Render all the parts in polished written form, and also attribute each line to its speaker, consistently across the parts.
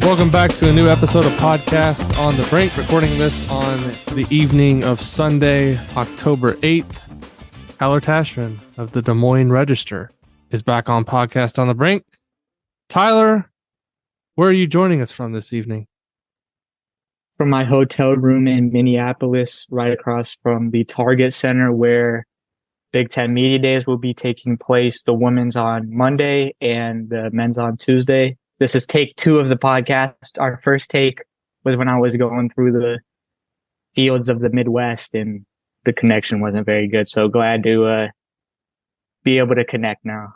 Speaker 1: Welcome back to a new episode of Podcast on the Brink. Recording this on the evening of Sunday, October 8th. Tyler Tachman of the Des Moines Register is back on Podcast on the Brink. Tyler, where are you joining us from this evening?
Speaker 2: From my hotel room in Minneapolis, right across from the Target Center where Big Ten Media Days will be taking place. The women's on Monday and the men's on Tuesday. This is take 2 of the podcast. Our first take was when I was going through the fields of the Midwest and the connection wasn't very good. So glad to be able to connect now.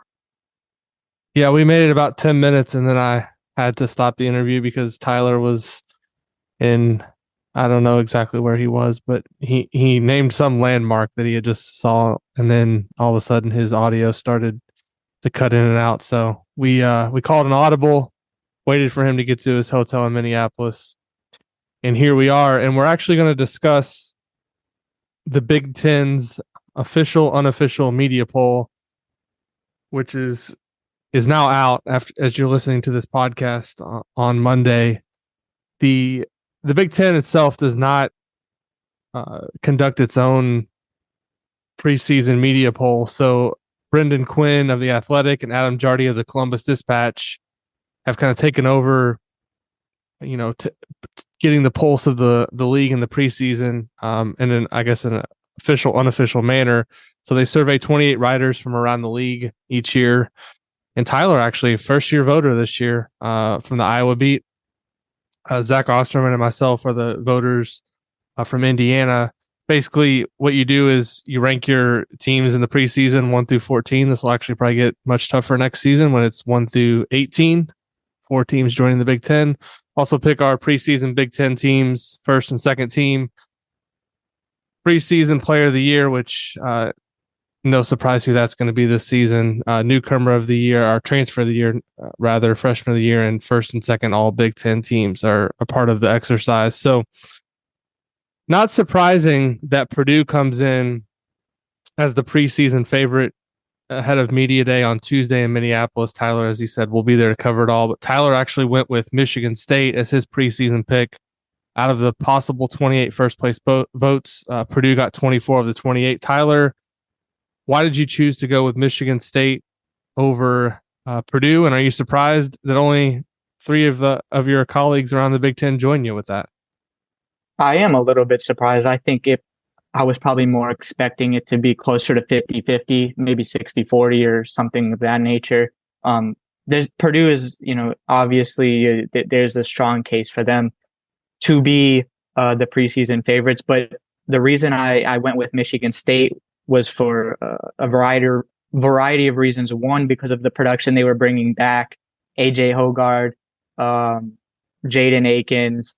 Speaker 1: Yeah, we made it about 10 minutes and then I had to stop the interview because Tyler was in, I don't know exactly where he was, but he named some landmark that he had just saw, and then all of a sudden his audio started to cut in and out. So we called an audible, waited for him to get to his hotel in Minneapolis, and here we are. And we're actually going to discuss the Big Ten's official, unofficial media poll, which is now out as you're listening to this podcast on Monday. The Big Ten itself does not conduct its own preseason media poll. So Brendan Quinn of The Athletic and Adam Jardy of the Columbus Dispatch have kind of taken over, getting the pulse of the league in the preseason, and then I guess in an official, unofficial manner. So they survey 28 writers from around the league each year. And Tyler, actually, first-year voter this year from the Iowa beat. Zach Osterman and myself are the voters from Indiana. Basically, what you do is you rank your teams in the preseason 1 through 14. This will actually probably get much tougher next season when it's 1 through 18. 4 teams joining the Big Ten. Also pick our preseason Big Ten teams, first and second team. Preseason player of the year, which no surprise who that's going to be this season. Newcomer of the year, or transfer of the year, rather, freshman of the year, and first and second all Big Ten teams are a part of the exercise. So not surprising that Purdue comes in as the preseason favorite ahead of Media Day on Tuesday in Minneapolis. Tyler, as he said, will be there to cover it all. But Tyler actually went with Michigan State as his preseason pick. Out of the possible 28 first-place votes, Purdue got 24 of the 28. Tyler, why did you choose to go with Michigan State over Purdue? And are you surprised that only 3 of your colleagues around the Big Ten join you with that?
Speaker 2: I am a little bit surprised. I think I was probably more expecting it to be closer to 50-50, maybe 60-40 or something of that nature. Purdue is, obviously there's a strong case for them to be the preseason favorites. But the reason I went with Michigan State was for a variety of reasons. One, because of the production they were bringing back, AJ Hoggard, Jaden Akins,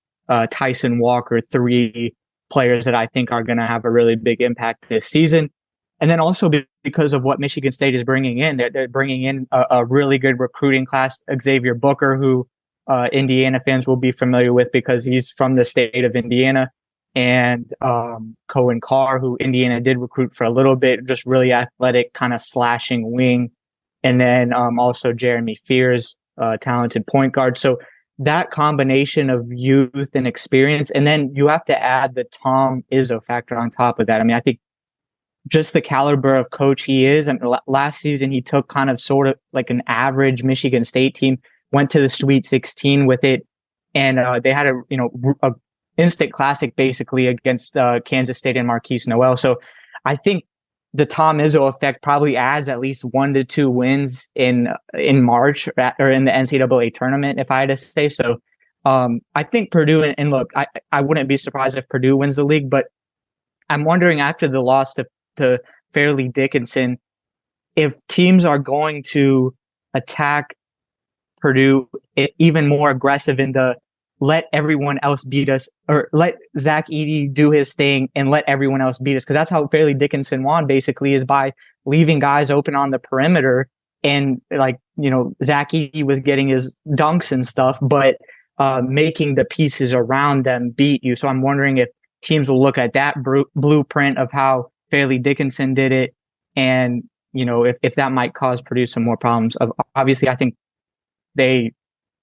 Speaker 2: Tyson Walker, 3 players that I think are going to have a really big impact this season. And then also because of what Michigan State is bringing in. They're bringing in a really good recruiting class. Xavier Booker, who Indiana fans will be familiar with because he's from the state of Indiana, and Cohen Carr, who Indiana did recruit for a little bit, just really athletic, kind of slashing wing. And then also Jeremy Fears, talented point guard. So that combination of youth and experience, and then you have to add the Tom Izzo factor on top of that. I mean, I think just the caliber of coach he is. I mean, last season, he took kind of sort of like an average Michigan State team, went to the Sweet 16 with it, and they had a instant classic basically against Kansas State and Marquise Noel. So I think the Tom Izzo effect probably adds at least 1 to 2 wins in March or in the NCAA tournament, if I had to say so. I think Purdue, and look, I wouldn't be surprised if Purdue wins the league, but I'm wondering after the loss to Fairleigh Dickinson, if teams are going to attack Purdue even more aggressive in the let everyone else beat us, or let Zach Edey do his thing and let everyone else beat us. Because that's how Fairleigh Dickinson won, basically, is by leaving guys open on the perimeter. And Zach Edey was getting his dunks and stuff, but making the pieces around them beat you. So I'm wondering if teams will look at that blueprint of how Fairleigh Dickinson did it. And, if that might cause Purdue some more problems. Obviously, I think they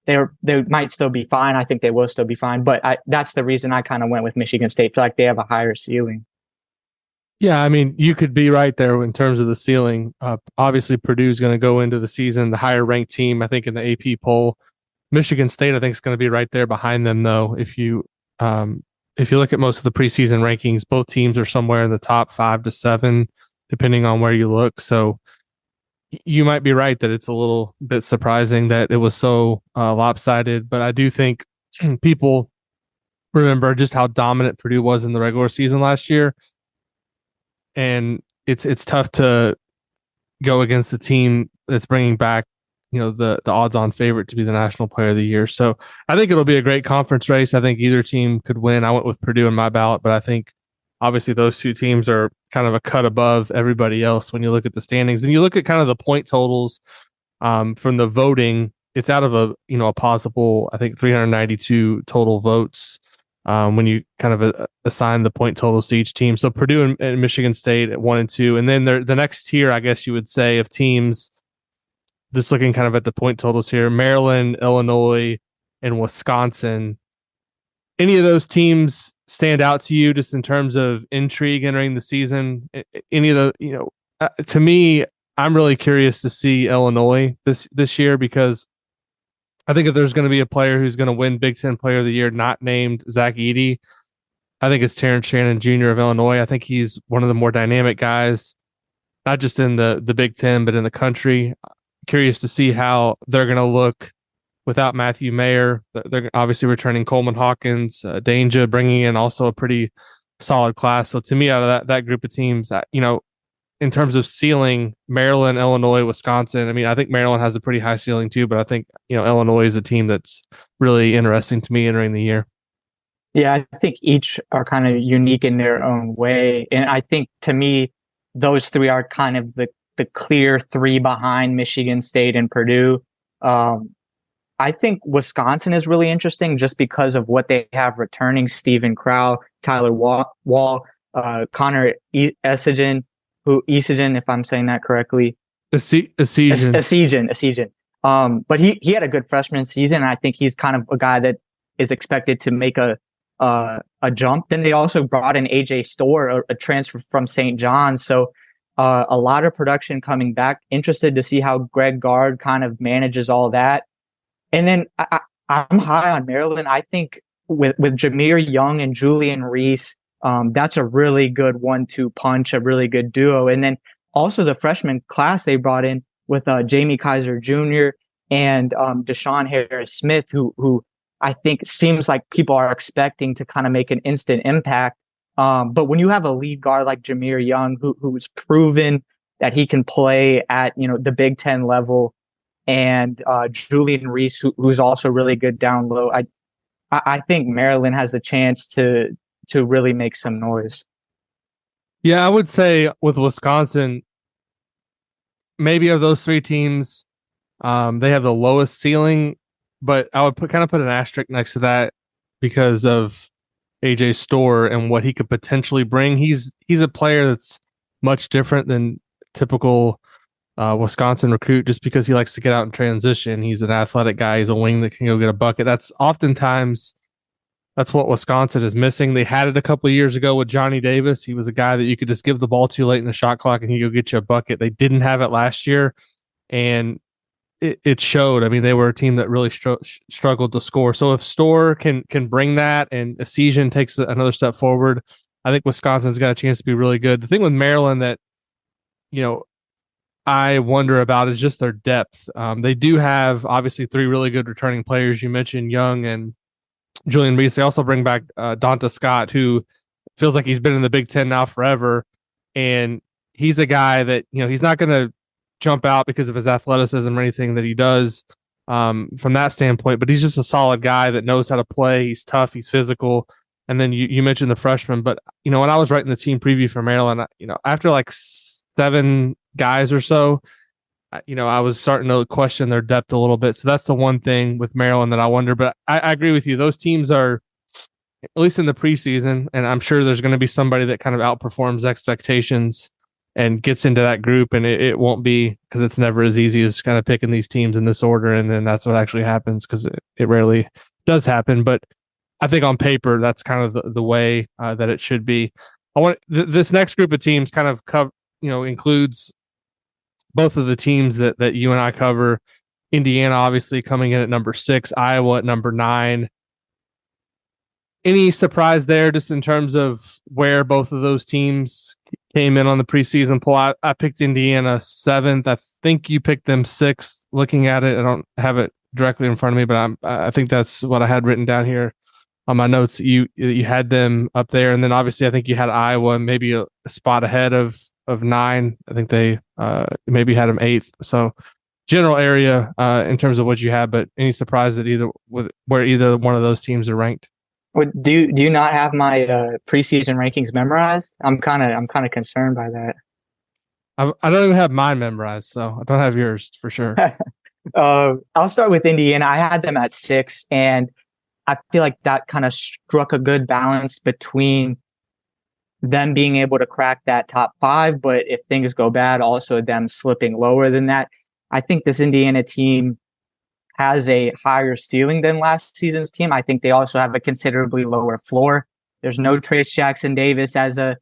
Speaker 2: they might still be fine. I think they will still be fine, but that's the reason I kind of went with Michigan State. I feel like they have a higher ceiling.
Speaker 1: Yeah, I mean, you could be right there in terms of the ceiling. Obviously, Purdue's going to go into the season the higher ranked team, I think, in the AP poll. Michigan State, I think, is going to be right there behind them, though. If you look at most of the preseason rankings, both teams are somewhere in the top 5 to 7, depending on where you look. So you might be right that it's a little bit surprising that it was so lopsided, but I do think people remember just how dominant Purdue was in the regular season last year, and it's tough to go against a team that's bringing back the odds-on favorite to be the national player of the year. So I think it'll be a great conference race. I think either team could win. I went with Purdue in my ballot, but I think obviously those two teams are kind of a cut above everybody else when you look at the standings and you look at kind of the point totals from the voting. It's out of a possible, I think, 392 total votes when you kind of assign the point totals to each team. So Purdue and Michigan State at 1 and 2, and then the next tier, I guess you would say, of teams. Just looking kind of at the point totals here: Maryland, Illinois, and Wisconsin. Any of those teams stand out to you just in terms of intrigue entering the season? Any of the, to me, I'm really curious to see Illinois this year, because I think if there's going to be a player who's going to win Big Ten Player of the Year not named Zach Edey, I think it's Terrence Shannon Jr. of Illinois. I think he's one of the more dynamic guys, not just in the Big Ten, but in the country. Curious to see how they're going to look without Matthew Mayer. They're obviously returning Coleman Hawkins, Danger, bringing in also a pretty solid class. So to me, out of that group of teams, in terms of ceiling, Maryland, Illinois, Wisconsin, I mean, I think Maryland has a pretty high ceiling too, but I think, Illinois is a team that's really interesting to me entering the year.
Speaker 2: Yeah, I think each are kind of unique in their own way. And I think, to me, those three are kind of the clear three behind Michigan State and Purdue. I think Wisconsin is really interesting just because of what they have returning: Stephen Crowell, Tyler Wall, Connor Essegian, if I'm saying that correctly. Essegian. But he had a good freshman season, and I think he's kind of a guy that is expected to make a jump. Then they also brought in AJ Storr, a transfer from St. John's. So a lot of production coming back. Interested to see how Greg Gard kind of manages all that. And then I'm high on Maryland. I think with Jameer Young and Julian Reese, that's a really good 1-2 punch, a really good duo. And then also the freshman class they brought in with Jamie Kaiser Jr. and Deshaun Harris-Smith, who I think seems like people are expecting to kind of make an instant impact. But when you have a lead guard like Jameer Young, who's proven that he can play at the Big Ten level, and Julian Reese, who's also really good down low, I think Maryland has a chance to really make some noise.
Speaker 1: Yeah, I would say with Wisconsin, maybe of those three teams, they have the lowest ceiling, but I would put an asterisk next to that because of AJ Storr and what he could potentially bring. He's a player that's much different than typical Wisconsin recruit, just because he likes to get out and transition. He's an athletic guy. He's a wing that can go get a bucket. That's what Wisconsin is missing. They had it a couple of years ago with Johnny Davis. He was a guy that you could just give the ball to late in the shot clock and he'd go get you a bucket. They didn't have it last year, and it showed. I mean, they were a team that really struggled to score. So if Storr can bring that and Essegian takes another step forward, I think Wisconsin's got a chance to be really good. The thing with Maryland that, I wonder about is just their depth. They do have obviously three really good returning players. You mentioned Young and Julian Reese. They also bring back Donta Scott, who feels like he's been in the Big Ten now forever. And he's a guy that, he's not going to jump out because of his athleticism or anything that he does from that standpoint, but he's just a solid guy that knows how to play. He's tough. He's physical. And then you mentioned the freshman, but when I was writing the team preview for Maryland, after like 7 guys or so, I was starting to question their depth a little bit. So that's the one thing with Maryland that I wonder. But I agree with you. Those teams are, at least in the preseason, and I'm sure there's going to be somebody that kind of outperforms expectations and gets into that group, and it won't be, because it's never as easy as kind of picking these teams in this order, and then that's what actually happens, because it rarely does happen. But I think on paper that's kind of the way that it should be. I want this next group of teams kind of includes both of the teams that you and I cover. Indiana obviously coming in at number 6, Iowa at number 9. Any surprise there, just in terms of where both of those teams came in on the preseason poll? I picked Indiana 7th. I think you picked them 6th. Looking at it, I don't have it directly in front of me, but I think that's what I had written down here on my notes. You had them up there, and then obviously I think you had Iowa maybe a spot ahead of 9. I think they maybe had them 8th. So general area in terms of what you had, but any surprise that where either one of those teams are ranked?
Speaker 2: Do you not have my preseason rankings memorized? I'm kind of concerned by that.
Speaker 1: I don't even have mine memorized, so I don't have yours for sure.
Speaker 2: I'll start with Indiana. I had them at 6, and I feel like that kind of struck a good balance between them being able to crack that top 5, but if things go bad, also them slipping lower than that. I think this Indiana team has a higher ceiling than last season's team. I think they also have a considerably lower floor. There's no Trace Jackson Davis as a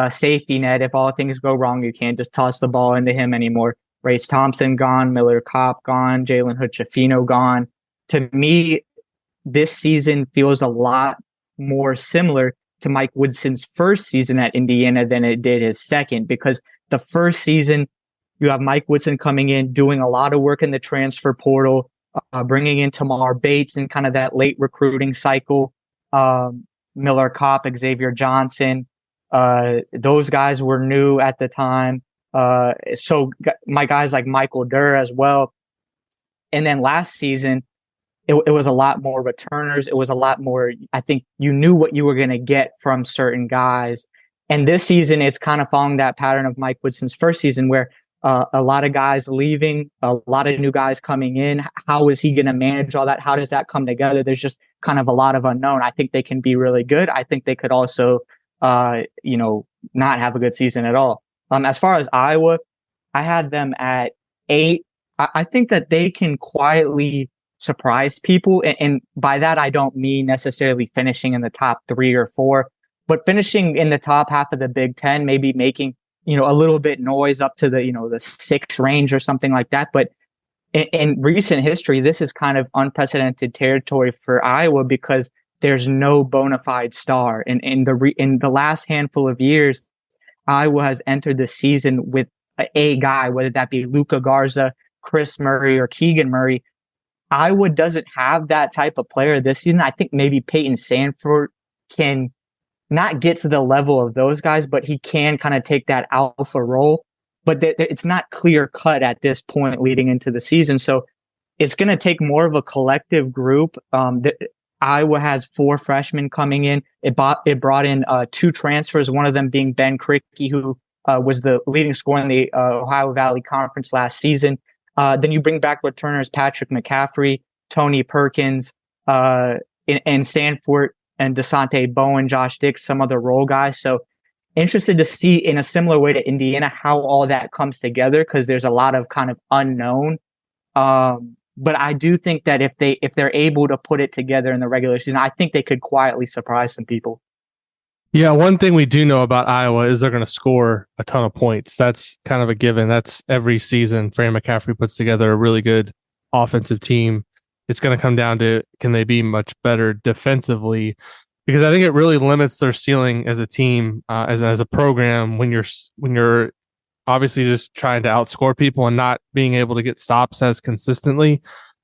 Speaker 2: safety net. If all things go wrong, you can't just toss the ball into him anymore. Race Thompson gone, Miller Kopp gone, Jalen Hood-Schifino gone. To me, this season feels a lot more similar to Mike Woodson's first season at Indiana than it did his second, because the first season, you have Mike Woodson coming in, doing a lot of work in the transfer portal, bringing in Tamar Bates in kind of that late recruiting cycle, Miller Kopp, Xavier Johnson. Those guys were new at the time. So my guys like Michael Durr as well. And then last season, it was a lot more returners. It was a lot more, I think you knew what you were going to get from certain guys. And this season, it's kind of following that pattern of Mike Woodson's first season, where a lot of guys leaving, a lot of new guys coming in. How is he going to manage all that? How does that come together? There's just kind of a lot of unknown. I think they can be really good. I think they could also, not have a good season at all. As far as Iowa, I had them at 8. I think that they can quietly surprise people. And by that, I don't mean necessarily finishing in the top 3 or 4, but finishing in the top half of the Big Ten, maybe making, a little bit noise up to the 6 range or something like that. But in recent history, this is kind of unprecedented territory for Iowa, because there's no bona fide star. And in the last handful of years, Iowa has entered the season with a guy, whether that be Luka Garza, Chris Murray, or Keegan Murray. Iowa doesn't have that type of player this season. I think maybe Peyton Sandfort can not get to the level of those guys, but he can kind of take that alpha role. But it's not clear cut at this point leading into the season. So it's going to take more of a collective group. Iowa has 4 freshmen coming in. It brought in 2 transfers, one of them being Ben Krikke, who was the leading scorer in the Ohio Valley Conference last season. Then you bring back returners Patrick McCaffrey, Tony Perkins, and Sandfort, and DeSante Bowen, Josh Dix, some other role guys. So interested to see, in a similar way to Indiana, how all that comes together, because there's a lot of kind of unknown. But I do think that if they're able to put it together in the regular season, I think they could quietly surprise some people.
Speaker 1: Yeah, one thing we do know about Iowa is they're going to score a ton of points. That's kind of a given. That's every season. Fran McCaffrey puts together a really good offensive team. It's going to come down to, can they be much better defensively? Because I think it really limits their ceiling as a team, as a program, when you're obviously just trying to outscore people and not being able to get stops as consistently.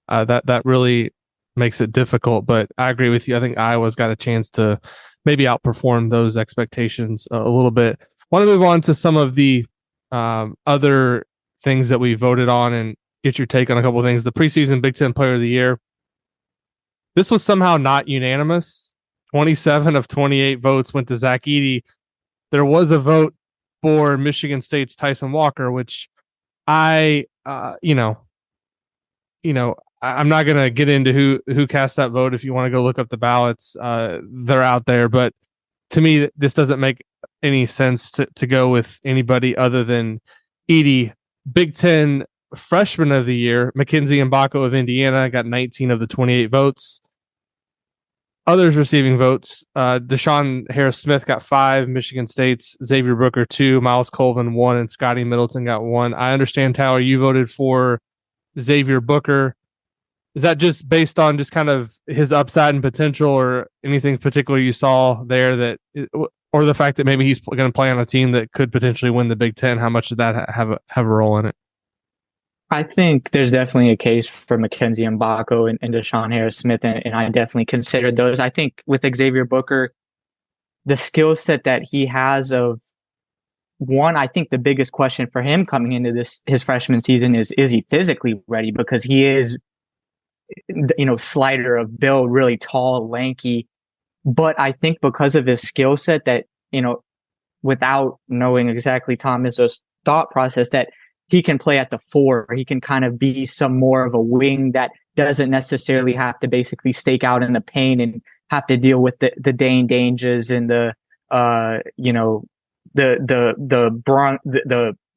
Speaker 1: That really makes it difficult. But I agree with you. I think Iowa's got a chance to maybe outperform those expectations a little bit. I want to move on to some of the other things that we voted on and get your take on a couple of things. The preseason Big Ten Player of the Year. This was somehow not unanimous. 27 of 28 votes went to Zach Edey. There was a vote for Michigan State's Tyson Walker, which I'm not going to get into who cast that vote. If you want to go look up the ballots, they're out there. But to me, this doesn't make any sense to go with anybody other than Edey. Big Ten Freshman of the Year, Mackenzie Mbako of Indiana got 19 of the 28 votes. Others receiving votes, Deshaun Harris-Smith got 5, Michigan State's Xavier Booker 2, Miles Colvin 1, and Scotty Middleton got 1. I understand, Tyler, you voted for Xavier Booker. Is that just based on just kind of his upside and potential, or anything particular you saw there that, or the fact that maybe he's going to play on a team that could potentially win the Big Ten? How much did that have a role in it?
Speaker 2: I think there's definitely a case for Mackenzie Mbako and Deshaun Harris-Smith, and I definitely considered those. I think with Xavier Booker, the skill set that he has of one, I think the biggest question for him coming into his freshman season is he physically ready? Because he is, slider of build, really tall, lanky. But I think because of his skill set that, without knowing exactly Tom Izzo's thought process, that he can play at the 4. He can kind of be some more of a wing that doesn't necessarily have to basically stake out in the paint and have to deal with the Dane Danges and the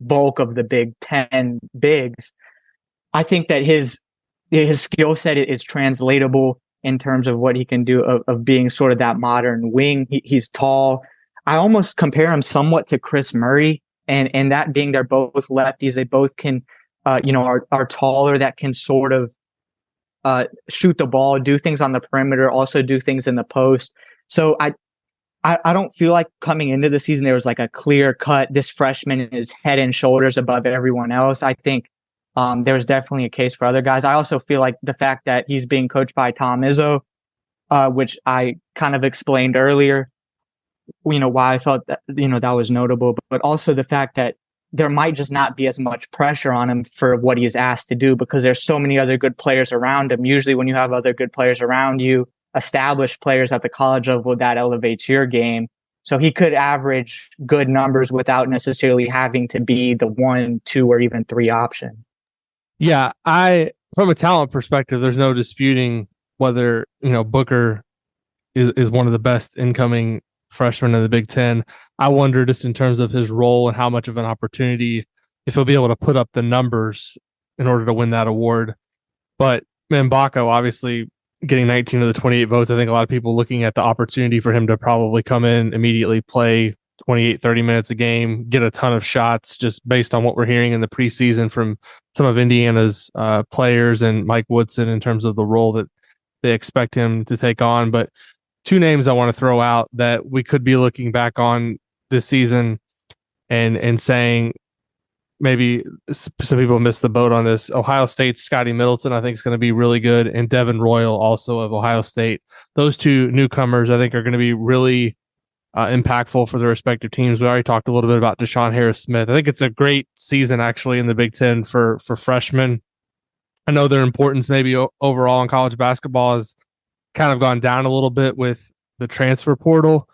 Speaker 2: bulk of the Big Ten bigs. I think that his skill set is translatable in terms of what he can do of being sort of that modern wing. He's tall. I almost compare him somewhat to Chris Murray, and that being they're both lefties. They both can, are taller, that can sort of shoot the ball, do things on the perimeter, also do things in the post. So I don't feel like coming into the season there was like a clear cut, this freshman is head and shoulders above everyone else. I think there's definitely a case for other guys. I also feel like the fact that he's being coached by Tom Izzo, which I kind of explained earlier, why I felt that, that was notable, but also the fact that there might just not be as much pressure on him for what he is asked to do because there's so many other good players around him. Usually when you have other good players around you, established players at the college level, that elevates your game. So he could average good numbers without necessarily having to be the 1, 2, or even 3 option.
Speaker 1: Yeah, from a talent perspective, there's no disputing whether, Booker is one of the best incoming freshmen in the Big Ten. I wonder just in terms of his role and how much of an opportunity, if he'll be able to put up the numbers in order to win that award. But Mbako, obviously getting 19 of the 28 votes, I think a lot of people looking at the opportunity for him to probably come in, immediately play 28, 30 minutes a game, get a ton of shots, just based on what we're hearing in the preseason from some of Indiana's players and Mike Woodson in terms of the role that they expect him to take on. But 2 names I want to throw out that we could be looking back on this season and saying maybe some people missed the boat on this. Ohio State's Scotty Middleton, I think, is going to be really good, and Devin Royal, also of Ohio State. Those 2 newcomers, I think, are going to be really impactful for their respective teams. We already talked a little bit about Deshaun Harris-Smith. I think it's a great season, actually, in the Big Ten for freshmen. I know their importance maybe overall in college basketball has kind of gone down a little bit with the transfer portal,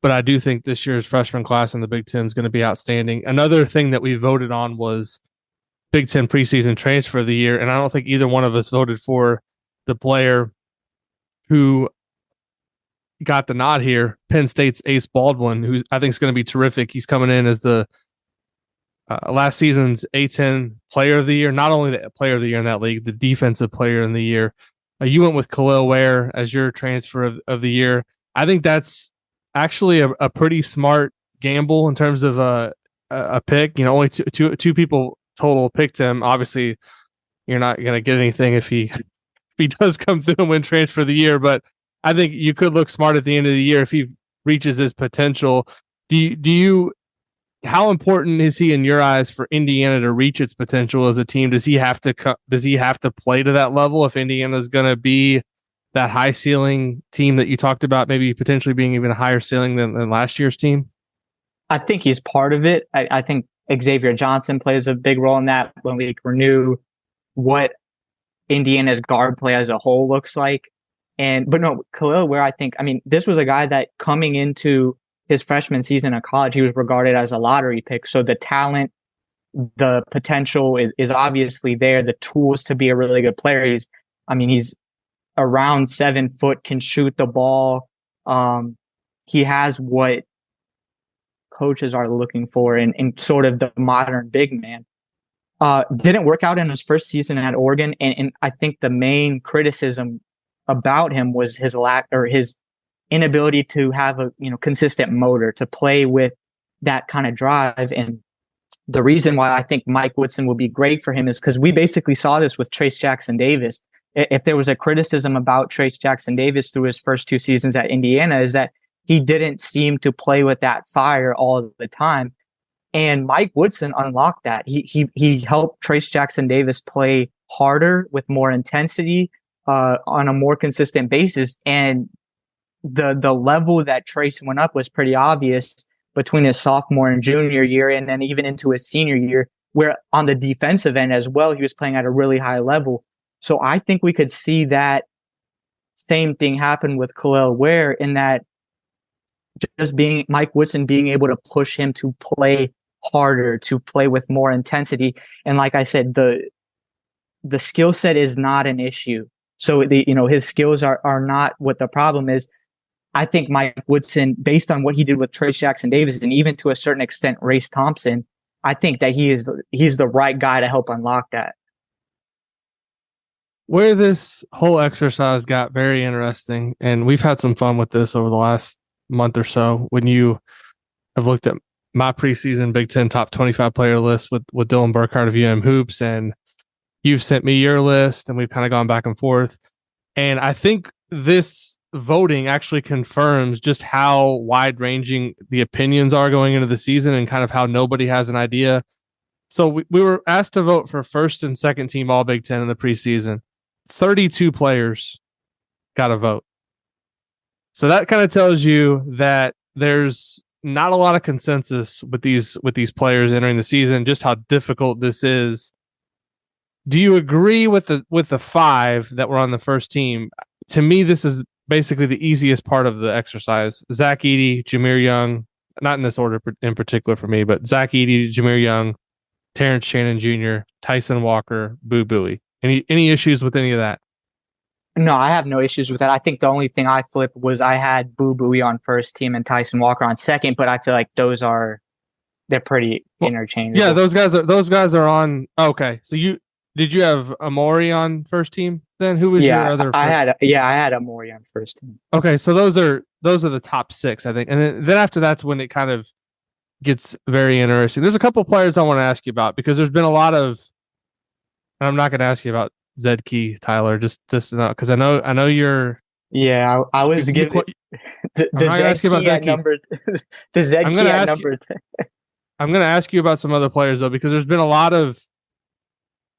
Speaker 1: but I do think this year's freshman class in the Big Ten is going to be outstanding. Another thing that we voted on was Big Ten preseason transfer of the year, and I don't think either one of us voted for the player who got the nod here, Penn State's Ace Baldwin, who I think is going to be terrific. He's coming in as the last season's A10 player of the year, not only the player of the year in that league, the defensive player in the year. You went with Khalil Ware as your transfer of the year. I think that's actually a pretty smart gamble in terms of a pick. Only two people total picked him. Obviously, you're not going to get anything if he does come through and win transfer of the year, but I think you could look smart at the end of the year if he reaches his potential. How important is he in your eyes for Indiana to reach its potential as a team? Does he have to play to that level if Indiana is going to be that high ceiling team that you talked about, maybe potentially being even a higher ceiling than last year's team?
Speaker 2: I think he's part of it. I think Xavier Johnson plays a big role in that when we renew what Indiana's guard play as a whole looks like. But no, Khalil Ware, this was a guy that coming into his freshman season of college, he was regarded as a lottery pick. So the talent, the potential is obviously there. The tools to be a really good player. He's around 7 foot, can shoot the ball. he has what coaches are looking for in sort of the modern big man. Didn't work out in his first season at Oregon, and I think the main criticism about him was his lack or his inability to have a consistent motor to play with that kind of drive. And the reason why I think Mike Woodson would be great for him is because we basically saw this with Trace Jackson Davis. If there was a criticism about Trace Jackson Davis through his first 2 seasons at Indiana, is that he didn't seem to play with that fire all the time. And Mike Woodson unlocked that. He helped Trace Jackson Davis play harder with more intensity on a more consistent basis. And the level that Trace went up was pretty obvious between his sophomore and junior year, and then even into his senior year, where on the defensive end as well, he was playing at a really high level. So I think we could see that same thing happen with Khalil Ware, in that just being Mike Woodson being able to push him to play harder, to play with more intensity. And like I said, the skill set is not an issue. So his skills are not what the problem is. I think Mike Woodson, based on what he did with Trace Jackson Davis, and even to a certain extent Race Thompson, I think that he's the right guy to help unlock that.
Speaker 1: Where this whole exercise got very interesting, and we've had some fun with this over the last month or so, when you have looked at my preseason Big Ten top 25 player list with Dylan Burkhardt of UM Hoops, and you've sent me your list, and we've kind of gone back and forth. And I think this voting actually confirms just how wide-ranging the opinions are going into the season, and kind of how nobody has an idea. So we were asked to vote for first and second team All Big Ten in the preseason. 32 players got a vote. So that kind of tells you that there's not a lot of consensus with these players entering the season, just how difficult this is. Do you agree with the 5 that were on the first team? To me, this is basically the easiest part of the exercise. Zach Edey, Jameer Young, not in this order in particular for me, but Zach Edey, Jameer Young, Terrence Shannon Jr., Tyson Walker, Boo Buie. Any issues with any of that?
Speaker 2: No, I have no issues with that. I think the only thing I flipped was I had Boo Buie on first team and Tyson Walker on second, but I feel like they're pretty interchangeable.
Speaker 1: Yeah, those guys are on. Okay, so did you have Amori on first team then? Who was your other?
Speaker 2: I had Amori on first team.
Speaker 1: Okay, so those are the top 6, I think, and then after that's when it kind of gets very interesting. There's a couple of players I want to ask you about, because there's been a lot of, and I'm not going to ask you about Zed Key, Tyler, just because I know you're.
Speaker 2: Yeah, I was giving the Zed Key at number. The Zed Key at number 10.
Speaker 1: I'm going to ask you about some other players though, because there's been a lot of,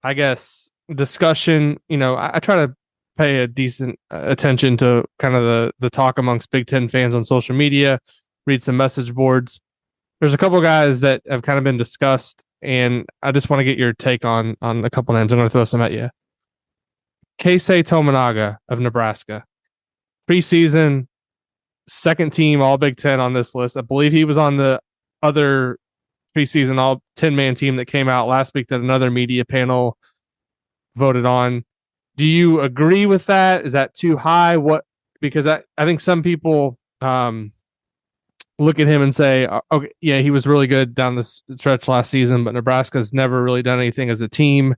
Speaker 1: I guess, discussion. I try to pay a decent attention to kind of the talk amongst Big Ten fans on social media, read some message boards. There's a couple of guys that have kind of been discussed, and I just want to get your take on a couple names. I'm going to throw some at you. Keisei Tominaga of Nebraska. Preseason, second team All Big Ten on this list. I believe he was on the other preseason All 10-man team that came out last week that another media panel voted on. Do you agree with that? Is that too high? Because I think some people look at him and say, okay, yeah, he was really good down the stretch last season, but Nebraska's never really done anything as a team.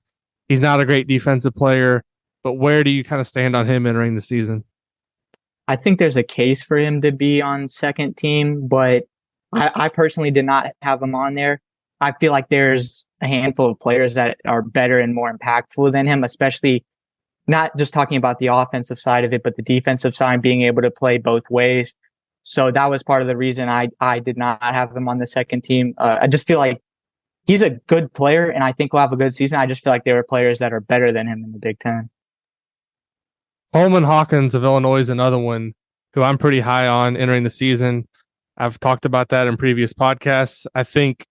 Speaker 1: He's not a great defensive player, but where do you kind of stand on him entering the season?
Speaker 2: I think there's a case for him to be on second team, but I personally did not have him on there. I feel like there's a handful of players that are better and more impactful than him, especially not just talking about the offensive side of it, but the defensive side, being able to play both ways. So that was part of the reason I did not have him on the second team. I just feel like he's a good player, and I think he'll have a good season. I just feel like there are players that are better than him in the Big Ten.
Speaker 1: Coleman Hawkins of Illinois is another one who I'm pretty high on entering the season. I've talked about that in previous podcasts. I think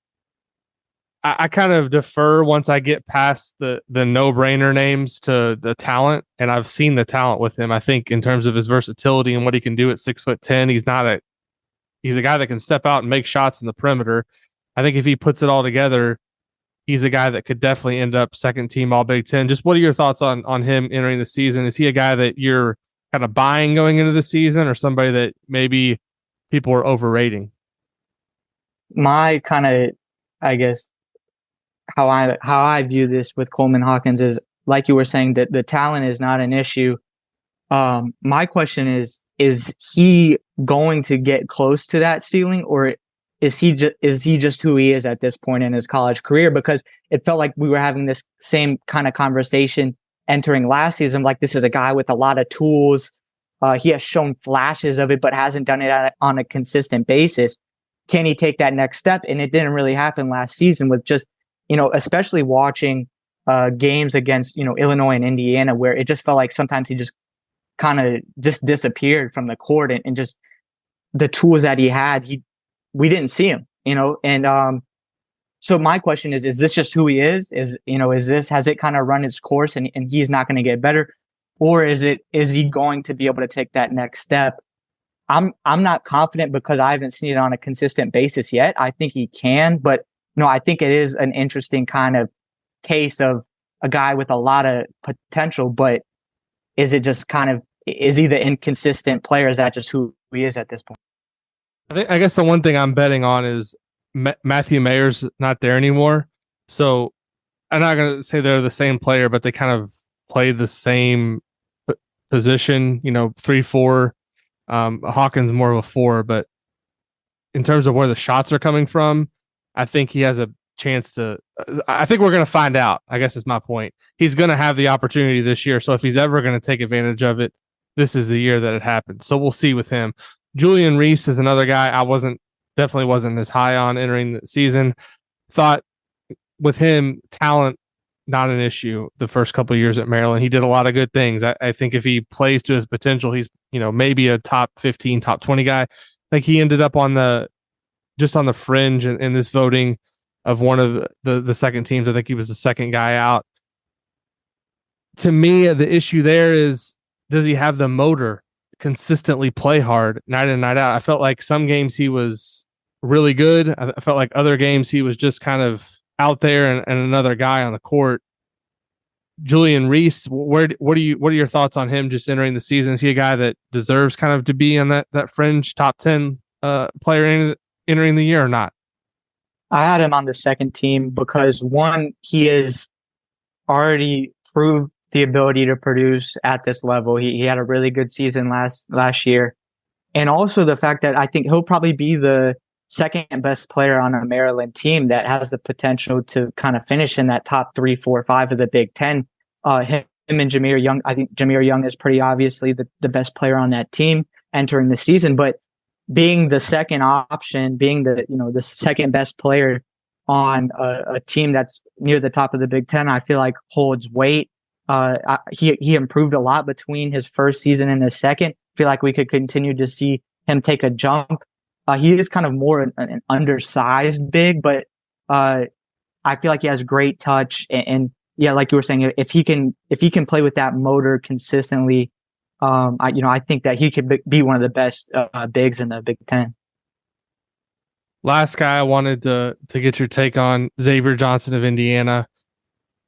Speaker 1: I kind of defer once I get past the no-brainer names to the talent, and I've seen the talent with him. I think in terms of his versatility and what he can do at 6'10", he's a guy that can step out and make shots in the perimeter. I think if he puts it all together, he's a guy that could definitely end up second team All Big Ten. Just what are your thoughts on him entering the season? Is he a guy that you're kind of buying going into the season, or somebody that maybe people were overrating.
Speaker 2: My kind of, I guess, how I view this with Coleman Hawkins is, like you were saying, that the talent is not an issue. My question is he going to get close to that ceiling, or is he just who he is at this point in his college career? Because it felt like we were having this same kind of conversation entering last season. Like, this is a guy with a lot of tools. He has shown flashes of it, but hasn't done it on a consistent basis. Can he take that next step? And it didn't really happen last season with just, especially watching games against, Illinois and Indiana, where it just felt like sometimes he just kind of just disappeared from the court, and just the tools that he had, we didn't see him, and so my question is this just who he is? Has it kind of run its course, and he's not going to get better? Or is he going to be able to take that next step? I'm not confident because I haven't seen it on a consistent basis yet. I think he can, but I think it is an interesting kind of case of a guy with a lot of potential, but is he the inconsistent player? Is that just who he is at this point?
Speaker 1: I guess the one thing I'm betting on is Matthew Mayer's not there anymore. So I'm not going to say they're the same player, but they kind of play the same position, 3-4. Hawkins more of a 4, but in terms of where the shots are coming from, I think he has a chance to. I think we're going to find out. I guess is my point. He's going to have the opportunity this year. So if he's ever going to take advantage of it, this is the year that it happens. So we'll see with him. Julian Reese is another guy I definitely wasn't as high on entering the season. Thought with him, talent not an issue the first couple of years at Maryland. He did a lot of good things. I think if he plays to his potential, he's maybe a top 15, top 20 guy. Like, he ended up on the fringe in this voting of one of the second teams. I think he was the second guy out. To me, the issue there is, does he have the motor consistently play hard night in, night out? I felt like some games he was really good. I felt like other games he was just kind of out there and another guy on the court. Julian Reese, what are your thoughts on him just entering the season? Is he a guy that deserves kind of to be on that fringe top 10 player entering the year or not?
Speaker 2: I had him on the second team because, one, he has already proved the ability to produce at this level. He had a really good season last year. And also the fact that I think he'll probably be the second best player on a Maryland team that has the potential to kind of finish in that top 3, 4, 5 of the Big Ten. Him and Jameer Young, I think Jameer Young is pretty obviously the best player on that team entering the season, but being the second option, being the second best player on a team that's near the top of the Big Ten, I feel like holds weight. He improved a lot between his first season and his second. I feel like we could continue to see him take a jump. He is kind of more an undersized big, but I feel like he has great touch. And yeah, like you were saying, if he can play with that motor consistently, I think that he could be one of the best bigs in the Big Ten.
Speaker 1: Last guy I wanted to get your take on, Xavier Johnson of Indiana.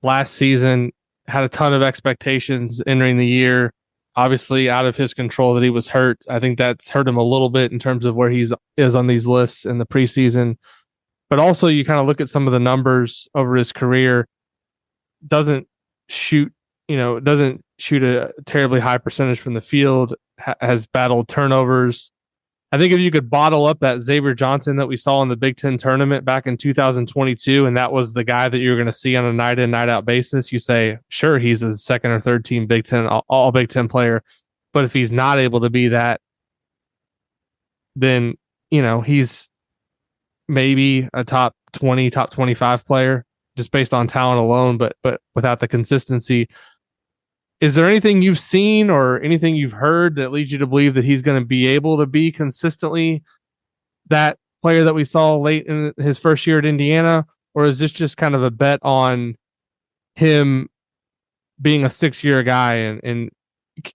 Speaker 1: Last season had a ton of expectations entering the year. Obviously out of his control that he was hurt. I think that's hurt him a little bit in terms of where he is on these lists in the preseason. But also you kind of look at some of the numbers over his career. Doesn't shoot a terribly high percentage from the field, has battled turnovers. I think if you could bottle up that Xavier Johnson that we saw in the Big Ten tournament back in 2022, and that was the guy that you're going to see on a night in, night out basis, you say, sure, he's a second or third team Big Ten, all Big Ten player. But if he's not able to be that, then, he's maybe a top 20, top 25 player just based on talent alone, but without the consistency. Is there anything you've seen or anything you've heard that leads you to believe that he's going to be able to be consistently that player that we saw late in his first year at Indiana? Or is this just kind of a bet on him being a 6-year guy and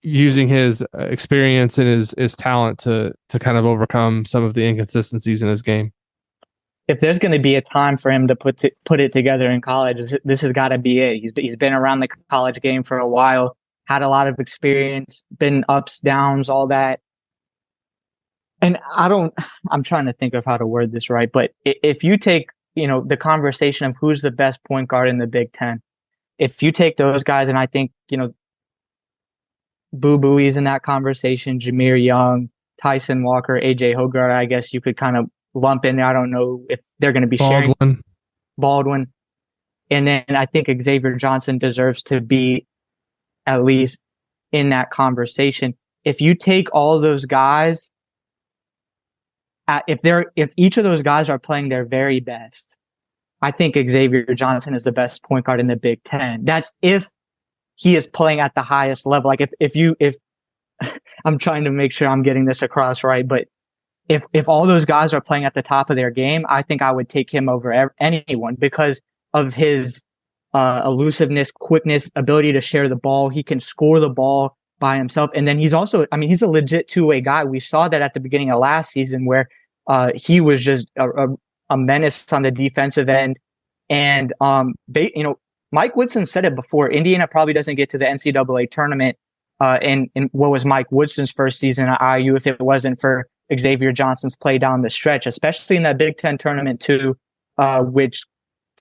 Speaker 1: using his experience and his talent to kind of overcome some of the inconsistencies in his game?
Speaker 2: If there's going to be a time for him to put it together in college, this has got to be it. He's been around the college game for a while, had a lot of experience, been ups, downs, all that. And I'm trying to think of how to word this right, but if you take, the conversation of who's the best point guard in the Big Ten, if you take those guys, and I think, Boo Booey's in that conversation, Jameer Young, Tyson Walker, AJ Hogarth, I guess you could kind of lump in there. I don't know if they're going to be sharing
Speaker 1: Baldwin.
Speaker 2: Baldwin. And then I think Xavier Johnson deserves to be at least in that conversation. If you take all those guys, if each of those guys are playing their very best, I think Xavier Johnson is the best point guard in the Big Ten. That's if he is playing at the highest level. Like if I'm trying to make sure I'm getting this across right, but if all those guys are playing at the top of their game, I think I would take him over anyone because of his elusiveness, quickness, ability to share the ball. He can score the ball by himself. And then he's also, he's a legit two-way guy. We saw that at the beginning of last season where he was just a menace on the defensive end. And, Mike Woodson said it before, Indiana probably doesn't get to the NCAA tournament in what was Mike Woodson's first season at IU if it wasn't for Xavier Johnson's play down the stretch, especially in that Big Ten tournament too, which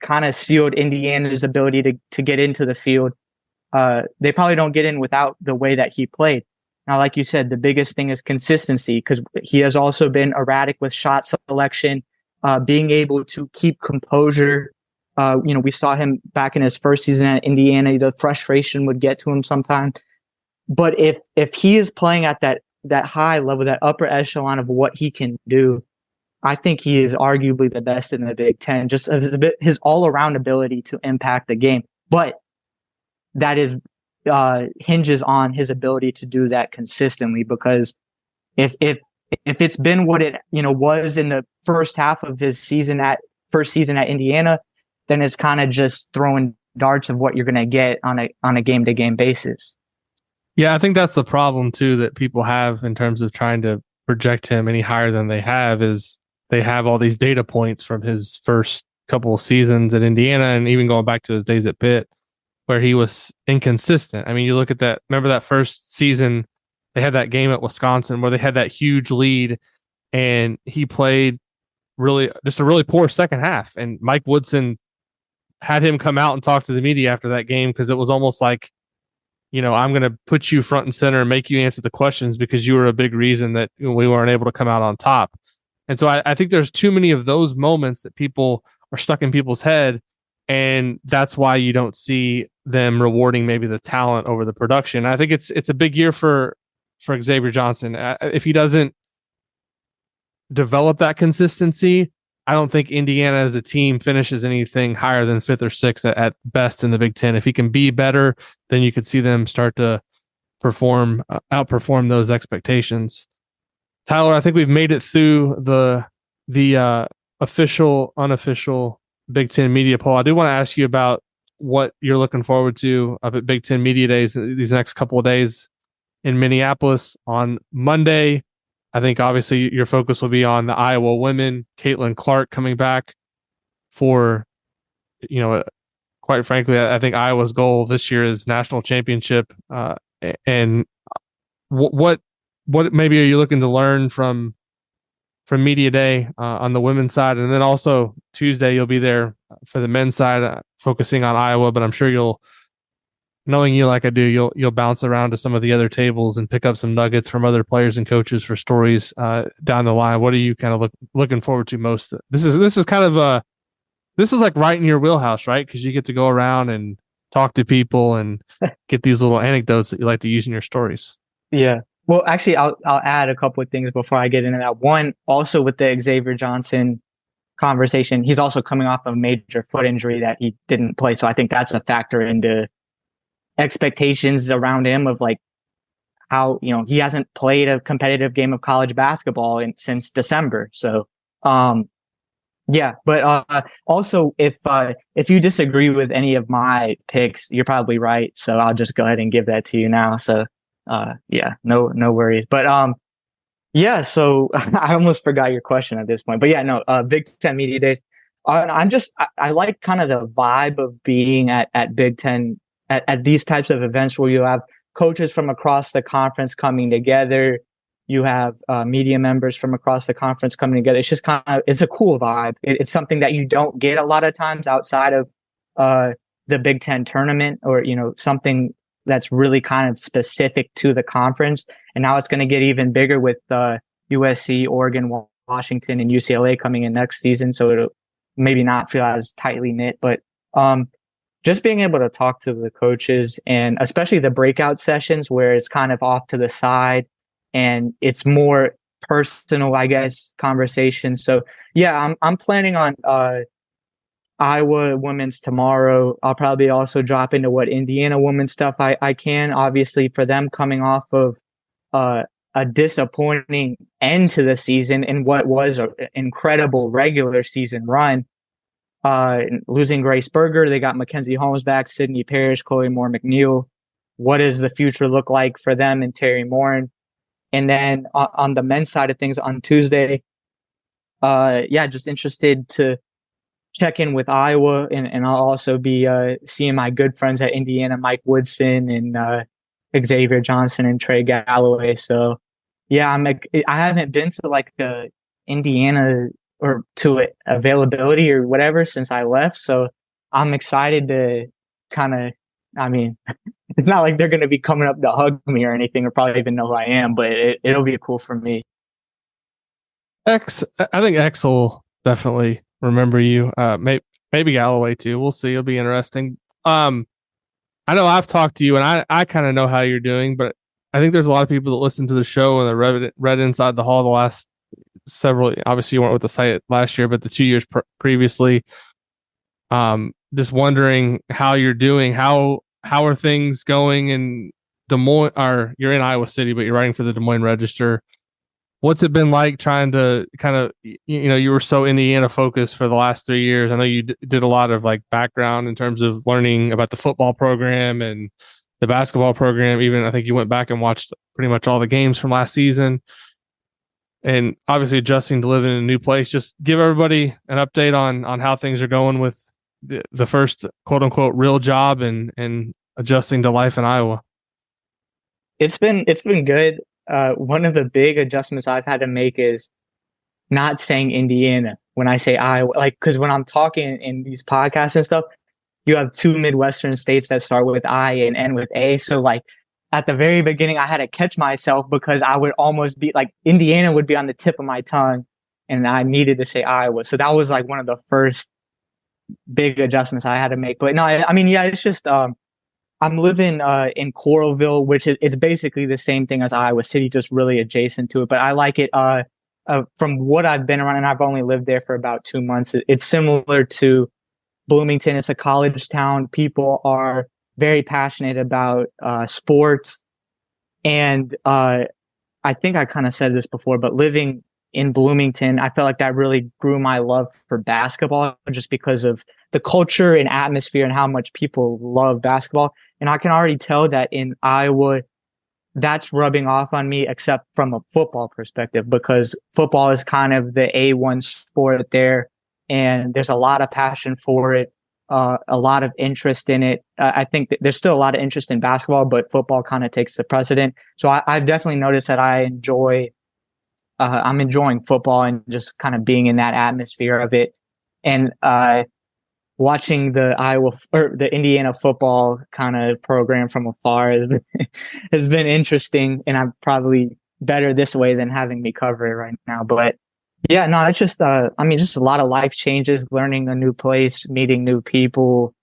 Speaker 2: kind of sealed Indiana's ability to get into the field. They probably don't get in without the way that he played. Now, like you said, the biggest thing is consistency because he has also been erratic with shot selection, being able to keep composure. We saw him back in his first season at Indiana. The frustration would get to him sometimes. But if he is playing at that high level, that upper echelon of what he can do, I think he is arguably the best in the Big Ten, just as his all-around ability to impact the game. But that is hinges on his ability to do that consistently. Because if it's been what it was in the first half of his first season at Indiana, then it's kind of just throwing darts of what you're going to get on a game-to-game basis.
Speaker 1: Yeah, I think that's the problem too that people have in terms of trying to project him any higher than they have is they have all these data points from his first couple of seasons at Indiana and even going back to his days at Pitt where he was inconsistent. You look at that, remember that first season, they had that game at Wisconsin where they had that huge lead and he played just a really poor second half. And Mike Woodson had him come out and talk to the media after that game because it was almost like, I'm going to put you front and center and make you answer the questions because you were a big reason that we weren't able to come out on top. And so I think there's too many of those moments that people are stuck in people's head. And that's why you don't see them rewarding maybe the talent over the production. I think it's a big year for Xavier Johnson. If he doesn't develop that consistency, I don't think Indiana as a team finishes anything higher than 5th or 6th at best in the Big Ten. If he can be better, then you could see them start to outperform those expectations. Tyler, I think we've made it through the official, unofficial Big Ten media poll. I do want to ask you about what you're looking forward to up at Big Ten Media Days these next couple of days in Minneapolis on Monday. I think obviously your focus will be on the Iowa women, Caitlin Clark coming back for, quite frankly, I think Iowa's goal this year is national championship. And what maybe are you looking to learn from Media Day on the women's side? And then also Tuesday, you'll be there for the men's side, focusing on Iowa, but I'm sure knowing you like I do, you'll bounce around to some of the other tables and pick up some nuggets from other players and coaches for stories down the line. What are you kind of looking forward to most? This is kind of this is like right in your wheelhouse, right? Because you get to go around and talk to people and get these little anecdotes that you like to use in your stories.
Speaker 2: Yeah. Well, actually, I'll add a couple of things before I get into that. One, also with the Xavier Johnson conversation, he's also coming off a major foot injury that he didn't play. So I think that's a factor into expectations around him of like how, he hasn't played a competitive game of college basketball since December. So, yeah, but also if you disagree with any of my picks, you're probably right. So I'll just go ahead and give that to you now. So, yeah, no worries. But yeah, so I almost forgot your question at this point. But yeah, no, Big Ten Media Days. I like kind of the vibe of being at Big Ten at these types of events where you have coaches from across the conference coming together. You have media members from across the conference coming together. It's just it's a cool vibe. It's something that you don't get a lot of times outside of the Big Ten tournament, or something that's really kind of specific to the conference. And now it's going to get even bigger with USC, Oregon, Washington, and UCLA coming in next season. So it'll maybe not feel as tightly knit, but just being able to talk to the coaches, and especially the breakout sessions where it's kind of off to the side and it's more personal, I guess, conversation. So yeah, I'm planning on Iowa women's tomorrow. I'll probably also drop into what Indiana women's stuff I can. Obviously, for them coming off of a disappointing end to the season in what was an incredible regular season run. Losing Grace Berger, they got Mackenzie Holmes back, Sydney Parrish, Chloe Moore McNeil. What does the future look like for them and Terry Morin? And then on the men's side of things on Tuesday, just interested to check in with Iowa, and I'll also be seeing my good friends at Indiana, Mike Woodson and Xavier Johnson and Trey Galloway. So yeah, I haven't been to like the Indiana or to availability or whatever since I left. So I'm excited to kind of, it's not like they're going to be coming up to hug me or anything, or probably even know who I am, but it'll be cool for me.
Speaker 1: I think X will definitely remember you. Maybe Galloway too. We'll see. It'll be interesting. I know I've talked to you, and I kind of know how you're doing, but I think there's a lot of people that listen to the show and that read Inside the Hall the last several. Obviously, you weren't with the site last year, but the 2 years previously. Just wondering how you're doing. How are things going in Des Moines? Or you're in Iowa City, but you're writing for the Des Moines Register. What's it been like trying to kind of, you were so Indiana focused for the last 3 years. I know you did a lot of like background in terms of learning about the football program and the basketball program. Even I think you went back and watched pretty much all the games from last season, and obviously adjusting to living in a new place. Just give everybody an update on how things are going with the first quote unquote real job and adjusting to life in Iowa.
Speaker 2: It's been good. One of the big adjustments I've had to make is not saying Indiana when I say Iowa. Like, because when I'm talking in these podcasts and stuff, you have two Midwestern states that start with I and end with A. So, like, at the very beginning, I had to catch myself because I would almost be like, Indiana would be on the tip of my tongue, and I needed to say Iowa. So that was like one of the first big adjustments I had to make. But no, it's just I'm living in Coralville, which it's basically the same thing as Iowa City, just really adjacent to it. But I like it from what I've been around, and I've only lived there for about 2 months. It's similar to Bloomington. It's a college town. People are very passionate about sports. And I think I kind of said this before, but living in Bloomington, I felt like that really grew my love for basketball, just because of the culture and atmosphere and how much people love basketball. And I can already tell that in Iowa, that's rubbing off on me, except from a football perspective, because football is kind of the A1 sport there. And there's a lot of passion for it, a lot of interest in it. I think that there's still a lot of interest in basketball, but football kind of takes the precedent. So I've definitely noticed that I'm enjoying football and just kind of being in that atmosphere of it. And watching the Indiana football kind of program from afar has been interesting, and I'm probably better this way than having me cover it right now. But yeah, no, it's just just a lot of life changes, learning a new place, meeting new people.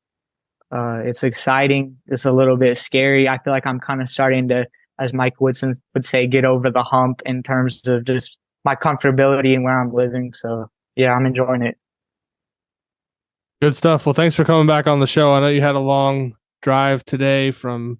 Speaker 2: It's exciting. It's a little bit scary. I feel like I'm kind of starting to, as Mike Woodson would say, get over the hump in terms of just my comfortability and where I'm living. So yeah, I'm enjoying it.
Speaker 1: Good stuff. Well, thanks for coming back on the show. I know you had a long drive today from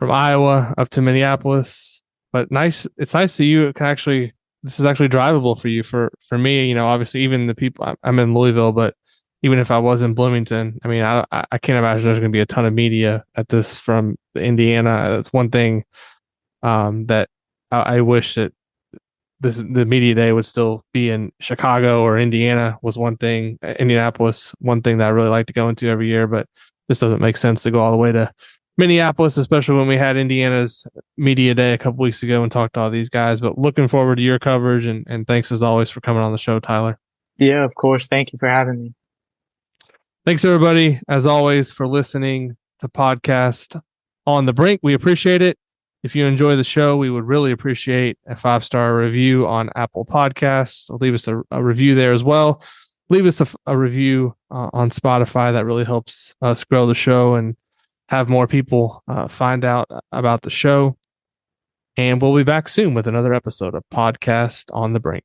Speaker 1: Iowa up to Minneapolis, but nice. It's nice that you can actually, this is actually drivable for you. For me, obviously even the people, I'm in Louisville, but even if I was in Bloomington, I can't imagine there's going to be a ton of media at this from Indiana. That's one thing that I wish that the media day would still be in Chicago or Indiana was one thing. Indianapolis, one thing that I really like to go into every year, but this doesn't make sense to go all the way to Minneapolis, especially when we had Indiana's media day a couple weeks ago and talked to all these guys. But looking forward to your coverage, and thanks as always for coming on the show, Tyler.
Speaker 2: Yeah, of course. Thank you for having me.
Speaker 1: Thanks everybody, as always, for listening to Podcast on the Brink. We appreciate it. If you enjoy the show, we would really appreciate a 5-star review on Apple Podcasts. Leave us a review there as well. Leave us a review on Spotify. That really helps us grow the show and have more people find out about the show. And we'll be back soon with another episode of Podcast on the Brink.